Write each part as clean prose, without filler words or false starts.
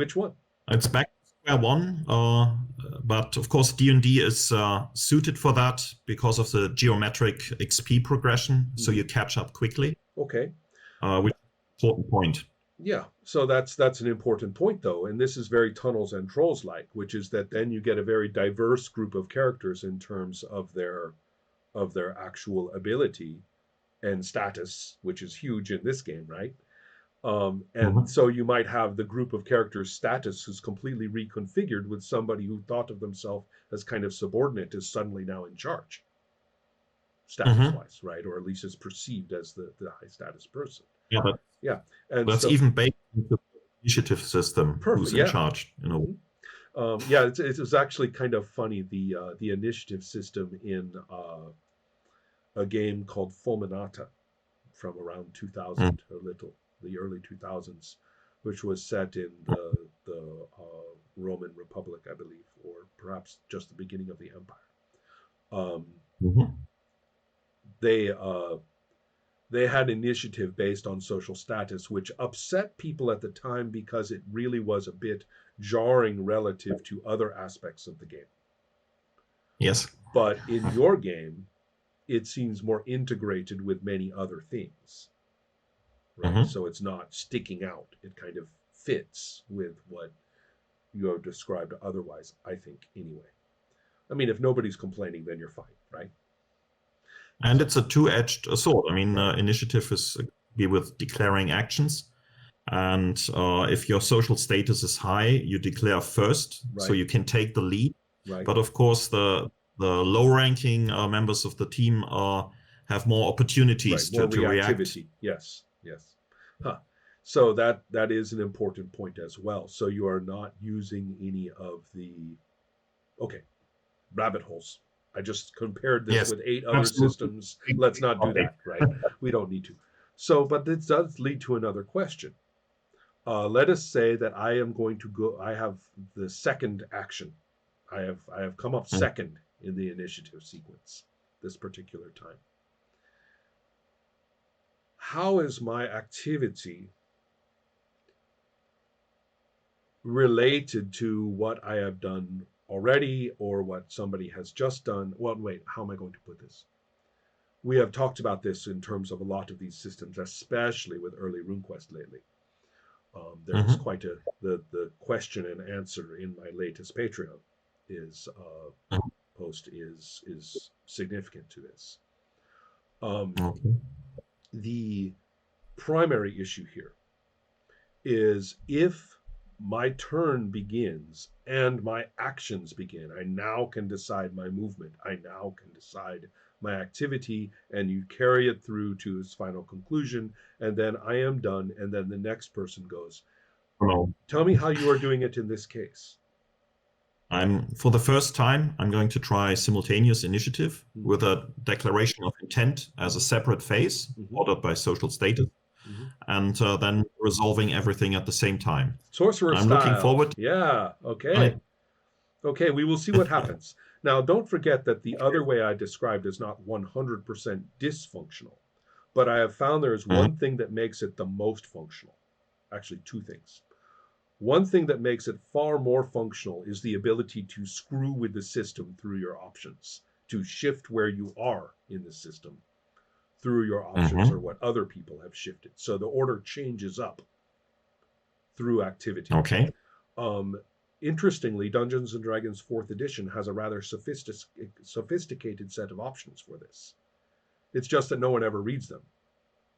Which one? It's back to square one, but of course D&D is suited for that because of the geometric XP progression, so you catch up quickly. Okay. Which is an important point. Yeah, so that's an important point, though, and this is very Tunnels and Trolls like, which is that then you get a very diverse group of characters in terms of their actual ability and status, which is huge in this game, right? And so you might have the group of characters' status who's completely reconfigured with somebody who thought of themselves as kind of subordinate is suddenly now in charge, status-wise, right? Or at least is perceived as the high-status person. Yeah, but and that's so, even baked into the initiative system. Who's in charge? Yeah, it was actually kind of funny, the initiative system in a game called Fulminata from around 2000 the early 2000s, which was set in the Roman Republic, I believe, or perhaps just the beginning of the Empire. They had initiative based on social status, which upset people at the time because it really was a bit jarring relative to other aspects of the game. Yes. But in your game, it seems more integrated with many other things, right? So it's not sticking out. It kind of fits with what you have described otherwise, I think, anyway. I mean, if nobody's complaining, then you're fine, right? And it's a two-edged sword. I mean, initiative is be with declaring actions. And if your social status is high, you declare first, so you can take the lead. Right. But of course, the low-ranking members of the team have more opportunities to react. Yes. So that is an important point as well. So you are not using any of the rabbit holes. I just compared this with 8 other systems. Let's not do that, right? We don't need to. So, but this does lead to another question. Let us say that I am going to go. I have the second action. I have come up second in the initiative sequence this particular time. How is my activity related to what I have done already or what somebody has just done? Well, wait, how am I going to put this? We have talked about this in terms of a lot of these systems, especially with early RuneQuest lately. There's quite the question and answer in my latest Patreon post is significant to this. The primary issue here is if my turn begins and my actions begin, I now can decide my movement. I now can decide my activity, and you carry it through to its final conclusion, and then I am done, and then the next person goes. Tell me how you are doing it in this case. For the first time, I'm going to try simultaneous initiative with a declaration of intent as a separate phase, ordered by social status, and then resolving everything at the same time. Sorcerer style. I'm looking forward. Yeah, okay. Okay, we will see what happens. Now, don't forget that the other way I described is not 100% dysfunctional, but I have found there is one thing that makes it the most functional. Actually, 2 things. One thing that makes it far more functional is the ability to screw with the system through your options, to shift where you are in the system through your options or what other people have shifted. So the order changes up through activity. Okay. Interestingly, Dungeons & Dragons 4th edition has a rather sophisticated set of options for this. It's just that no one ever reads them.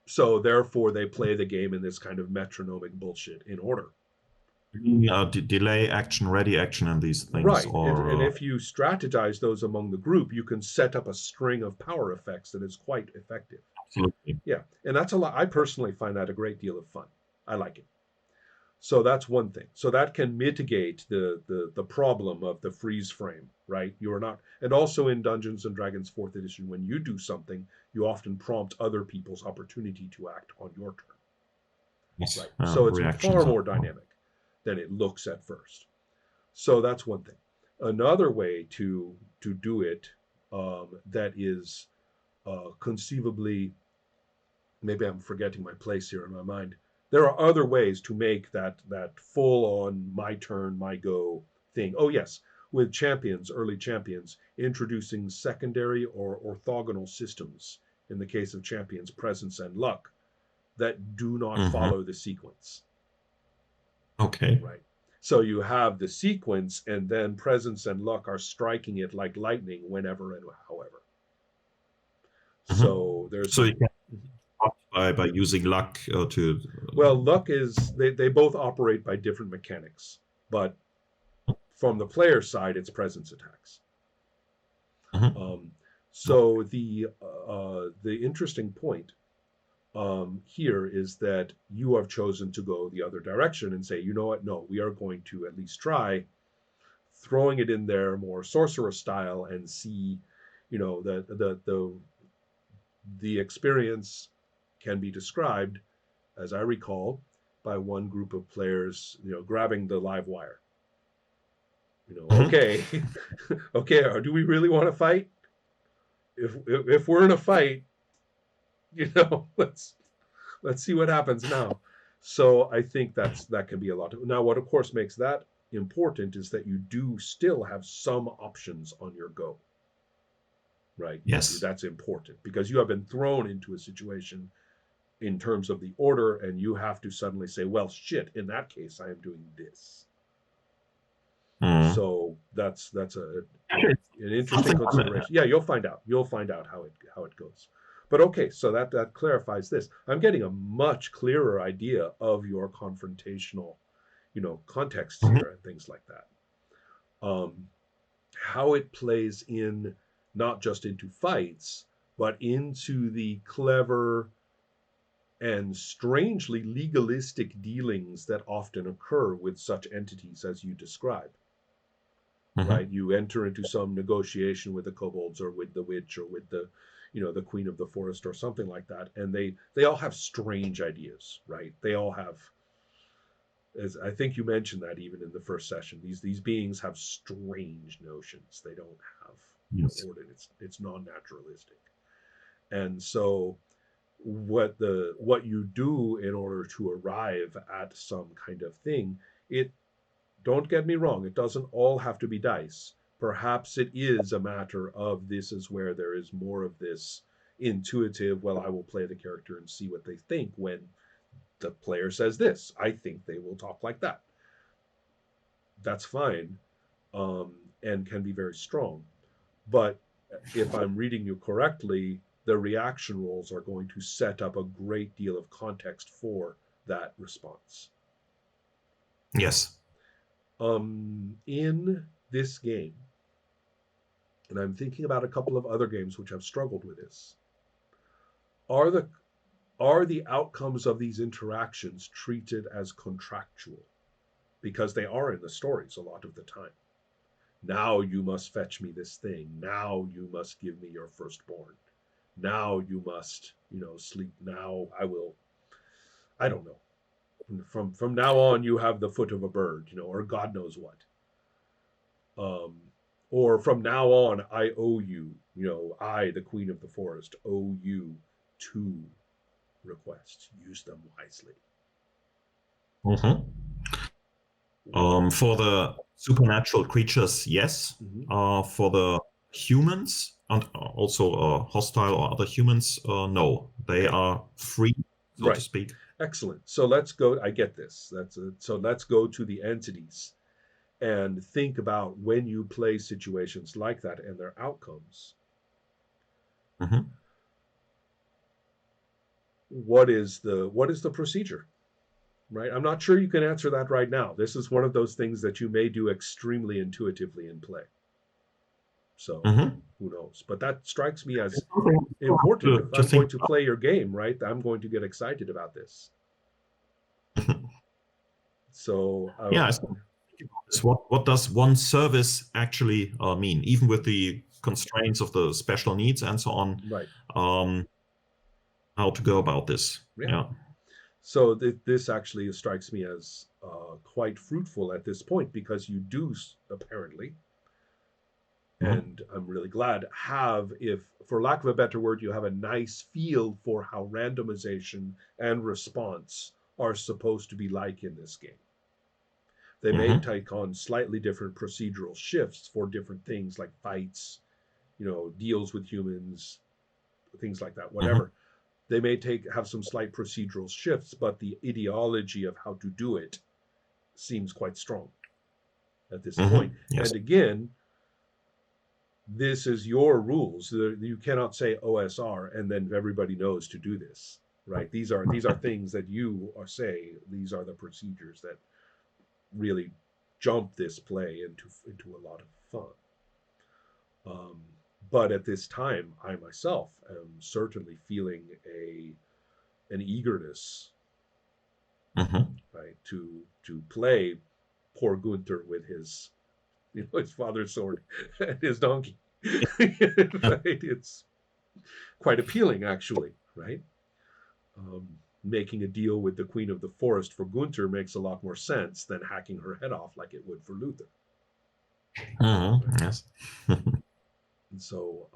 So therefore, they play the game in this kind of metronomic bullshit in order. Delay action, ready action, and these things. Right, and if you strategize those among the group, you can set up a string of power effects that is quite effective. Absolutely. Yeah, and that's a lot. I personally find that a great deal of fun. I like it. So that's one thing. So that can mitigate the problem of the freeze frame, right? You're not, and also in Dungeons & Dragons 4th edition, when you do something, you often prompt other people's opportunity to act on your turn. Yes. Right. So it's far more dynamic than it looks at first. So that's one thing. Another way to do it that is conceivably, maybe I'm forgetting my place here in my mind, There are other ways to make that full on my turn, my go thing. Oh yes, with champions, early champions, introducing secondary or orthogonal systems in the case of champions, presence and luck that do not follow the sequence. Okay. Right. So you have the sequence, and then presence and luck are striking it like lightning whenever and however. So there's so you can by using luck to. Well, luck is they both operate by different mechanics, but from the player side, it's presence attacks. So the interesting point here is that you have chosen to go the other direction and say, you know what? No, we are going to at least try throwing it in there more sorcerer style and see, you know, the experience can be described, as I recall, by one group of players, you know, grabbing the live wire. You know, okay, okay, do we really want to fight? If we're in a fight, you know, let's see what happens now. So I think that can be a lot. Now, what of course makes that important is that you do still have some options on your go. Right? Yes. That's important because you have been thrown into a situation in terms of the order, and you have to suddenly say, well, shit, in that case, I am doing this. So that's an interesting consideration. Yeah, you'll find out. You'll find out how it goes. But okay, so that clarifies this. I'm getting a much clearer idea of your confrontational, you know, contexts here and things like that. How it plays in not just into fights, but into the clever and strangely legalistic dealings that often occur with such entities as you describe. Right? You enter into some negotiation with the kobolds or with the witch or with the, you know, the queen of the forest or something like that, and they all have strange ideas, right? They all have, as I think you mentioned that even in the first session, these beings have strange notions. They don't have, you know, order. It's non-naturalistic, and so what you do in order to arrive at some kind of thing, it, don't get me wrong, it doesn't all have to be dice. Perhaps it is a matter of this is where there is more of this intuitive, well, I will play the character and see what they think when the player says this. I think they will talk like that. That's fine, and can be very strong. But if I'm reading you correctly, the reaction rolls are going to set up a great deal of context for that response. Yes. In this game, and I'm thinking about a couple of other games which have struggled with this, are the outcomes of these interactions treated as contractual? Because they are in the stories a lot of the time. Now you must fetch me this thing. Now you must give me your firstborn. Now you must, you know, sleep. Now I will, I don't know. From now on, you have the foot of a bird, you know, or God knows what. Or from now on, I owe you, you know, I, the queen of the forest, owe you 2 requests. Use them wisely. For the supernatural creatures, yes. For the humans and also hostile or other humans, no. They are free, so to speak. Excellent. So let's go. I get this. So let's go to the entities and think about when you play situations like that and their outcomes. What is the procedure? Right? I'm not sure you can answer that right now. This is one of those things that you may do extremely intuitively in play. So who knows? But that strikes me as important. If I'm going to play your game, right, I'm going to get excited about this. So what does one service actually mean, even with the constraints of the special needs and so on? Right. How to go about this? Yeah. So this actually strikes me as quite fruitful at this point, because you do apparently, and I'm really glad, have, if for lack of a better word, you have a nice feel for how randomization and response are supposed to be like in this game. They may Mm-hmm. take on slightly different procedural shifts for different things like fights, deals with humans, things like that, Mm-hmm. whatever. They may have some slight procedural shifts, but the ideology of how to do it seems quite strong at this point. Mm-hmm. Yes. And again, this is your rules. You cannot say OSR and then everybody knows to do this, right? These are things that you are say. These are the procedures that really jump this play into a lot of fun. Um, but at this time, I myself am certainly feeling an eagerness, Mm-hmm. right, to play poor Gunther with his father's sword and his donkey. Right? It's quite appealing, actually, right? Um, Making a deal with the Queen of the Forest for Gunther makes a lot more sense than hacking her head off like it would for Luther. Mm-hmm. Right? Yes. And so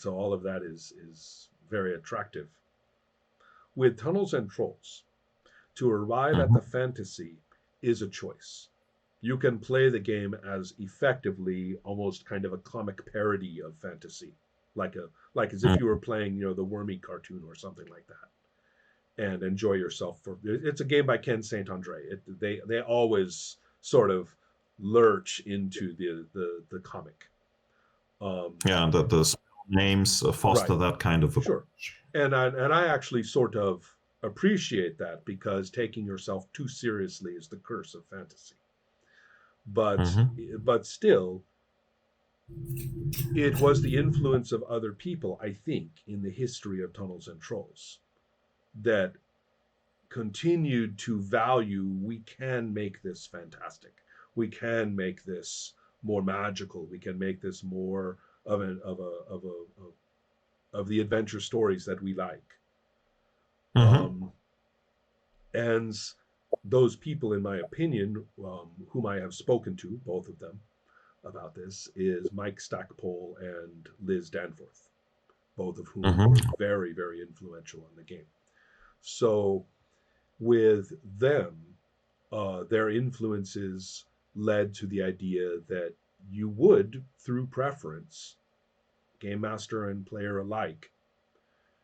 all of that is very attractive. With Tunnels and Trolls, to arrive at Mm-hmm. the fantasy is a choice. You can play the game as effectively almost kind of a comic parody of fantasy, like as if you were playing, the Wormy cartoon or something like that, and enjoy yourself. It's a game by Ken Saint Andre. They always sort of lurch into the comic. Yeah, the names Right. foster that kind of Sure. approach. And I actually sort of appreciate that, because taking yourself too seriously is the curse of fantasy. But Mm-hmm. but still, it was the influence of other people, I think, in the history of Tunnels and Trolls that continued to value, we can make this fantastic. We can make this more magical. We can make this more of the adventure stories that we like. Mm-hmm. Um, and those people, in my opinion, whom I have spoken to, both of them, about this, is Mike Stackpole and Liz Danforth, both of whom were Mm-hmm. very, very influential in the game. So with them, their influences led to the idea that you would, through preference, game master and player alike,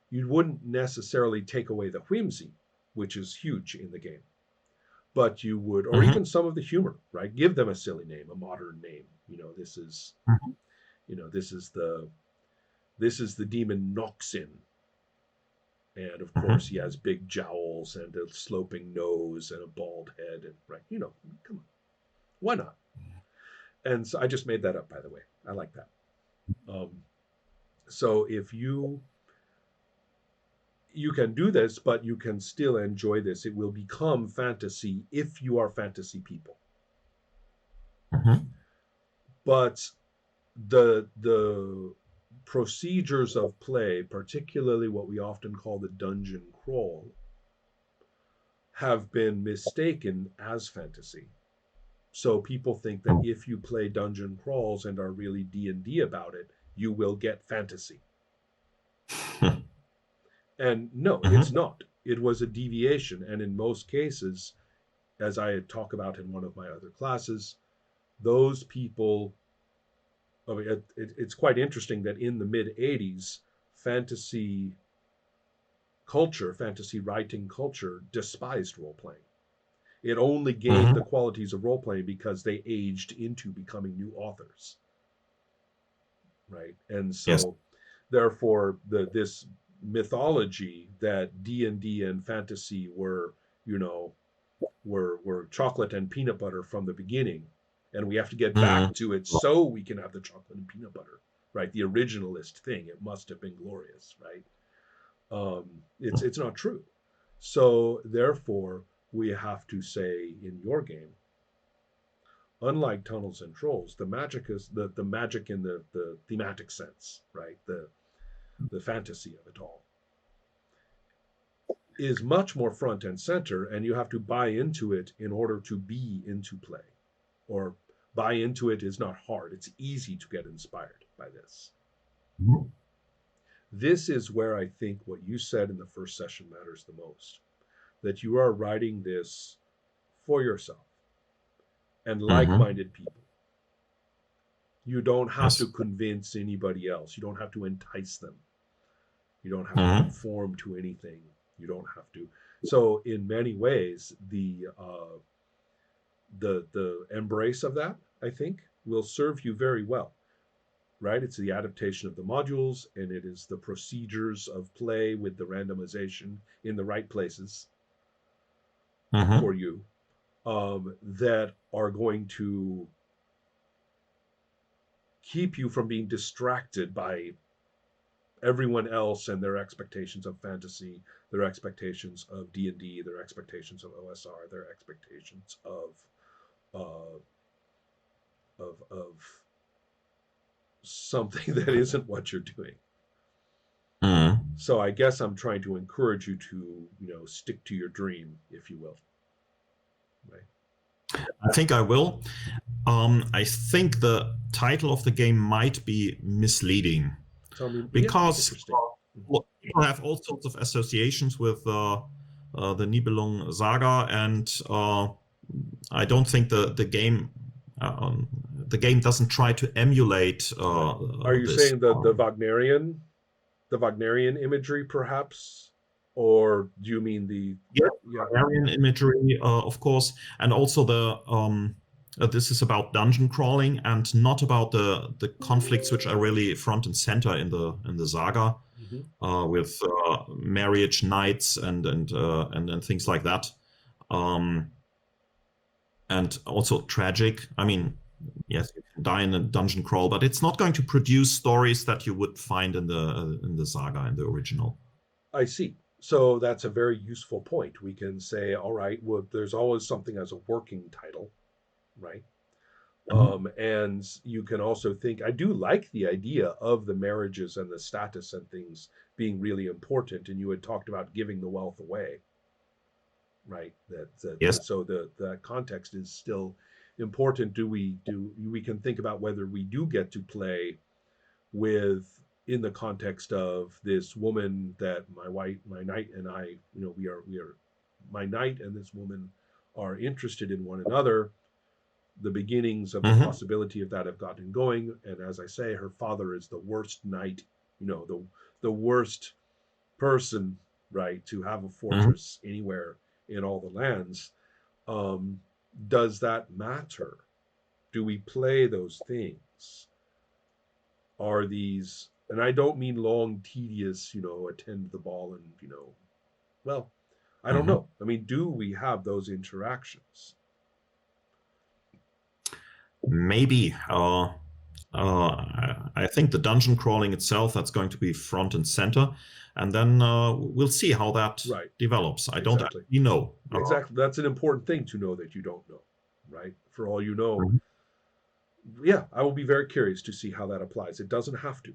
you wouldn't necessarily take away the whimsy, which is huge in the game, but you would, or Mm-hmm. even some of the humor, right? Give them a silly name, a modern name. This is, this is the demon Noxin, and of course he Mm-hmm. has big jowls and a sloping nose and a bald head, and right, come on, why not? And so I just made that up, by the way. I like that. Um, so if you can do this, but you can still enjoy this. It will become fantasy if you are fantasy people. Mm-hmm. But the procedures of play, particularly what we often call the dungeon crawl, have been mistaken as fantasy. So people think that if you play dungeon crawls and are really D&D about it, you will get fantasy. And no, it's Mm-hmm. not. It was a deviation, and in most cases, as I talk about in one of my other classes, those people, I mean, it's quite interesting that in the mid 80s, fantasy fantasy writing culture, despised role playing. It only gained the Mm-hmm. qualities of role playing because they aged into becoming new authors, right? And Yes. so, therefore, this mythology that D&D and fantasy were, you know, were chocolate and peanut butter from the beginning, and we have to get back Mm-hmm. to it so we can have the chocolate and peanut butter, right? The originalist thing. It must have been glorious, right? It's not true. So therefore, we have to say in your game, unlike Tunnels and Trolls, the magic is the magic in the thematic sense, right? The fantasy of it all is much more front and center, and you have to buy into it in order to be into play. Or buy into it is not hard. It's easy to get inspired by this. This is where I think what you said in the first session matters the most. that you are writing this for yourself and Mm-hmm. like-minded people. You don't have Yes. to convince anybody else. You don't have to entice them. You don't have to Mm-hmm. conform to anything. You don't have to. So in many ways, the embrace of that, I think, will serve you very well. Right? It's the adaptation of the modules, and it is the procedures of play with the randomization in the right places Mm-hmm. for you, that are going to keep you from being distracted by everyone else and their expectations of fantasy, their expectations of D&D, their expectations of OSR, their expectations uh, of something that isn't what you're doing. Mm-hmm. So I guess I'm trying to encourage you to, stick to your dream, if you will. Right. I think I will. I think the title of the game might be misleading. Tell me, because interesting. people have all sorts of associations with the Nibelungen saga, and I don't think the game doesn't try to emulate. Are you this. saying the Wagnerian imagery, perhaps, or do you mean the Wagnerian imagery, of course, and also this is about dungeon crawling and not about the conflicts which are really front and center in the saga, with marriage knights and things like that, and also tragic. I mean, yes, you can die in a dungeon crawl, but it's not going to produce stories that you would find in the saga, in the original. I see. So that's a very useful point. We can say, all right, well, there's always something as a working title, right? And you can also think, I do like the idea of the marriages and the status and things being really important. And you had talked about giving the wealth away, right? Yes. So the context is still important. We can think about whether we do get to play with, in the context of this woman that my knight and I, we are my knight and this woman are interested in one another. The beginnings of the possibility of that have gotten going, and as I say, her father is the worst knight, the worst person, right, to have a fortress anywhere in all the lands. Does that matter? Do we play those things? Are these, and I don't mean long, tedious, attend the ball and, well, I don't know. I mean, do we have those interactions? Maybe. I think the dungeon crawling itself, that's going to be front and center. And then we'll see how that develops. I don't actually know. Exactly. That's an important thing to know, that you don't know, right? For all you know, yeah, I will be very curious to see how that applies. It doesn't have to.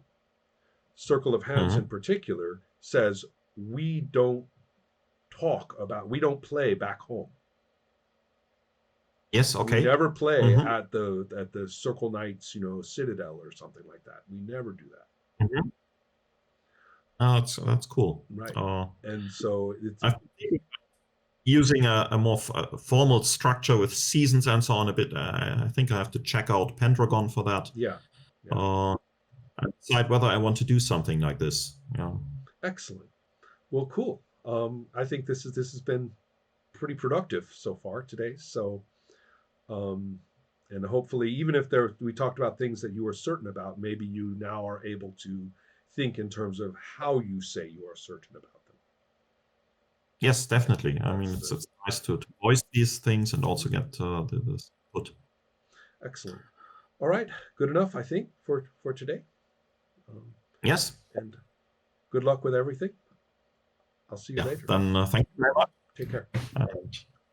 Circle of Hands in particular says we don't play back home. Yes, okay. We never play at the Circle Knights, Citadel or something like that. We never do that. That's cool. Right. And so it's using a more formal structure with seasons and so on a bit. I think I have to check out Pendragon for that. Yeah. And decide whether I want to do something like this. Yeah. Excellent. Well, cool. I think this has been pretty productive so far today. So, and hopefully, even if we talked about things that you were certain about, maybe you now are able to think in terms of how you say you are certain about them. Yes, definitely. I mean, it's nice to voice these things and also get this put. Excellent. All right, good enough, I think, for today. Yes. And good luck with everything. I'll see you later. Then thank you very much. Take care.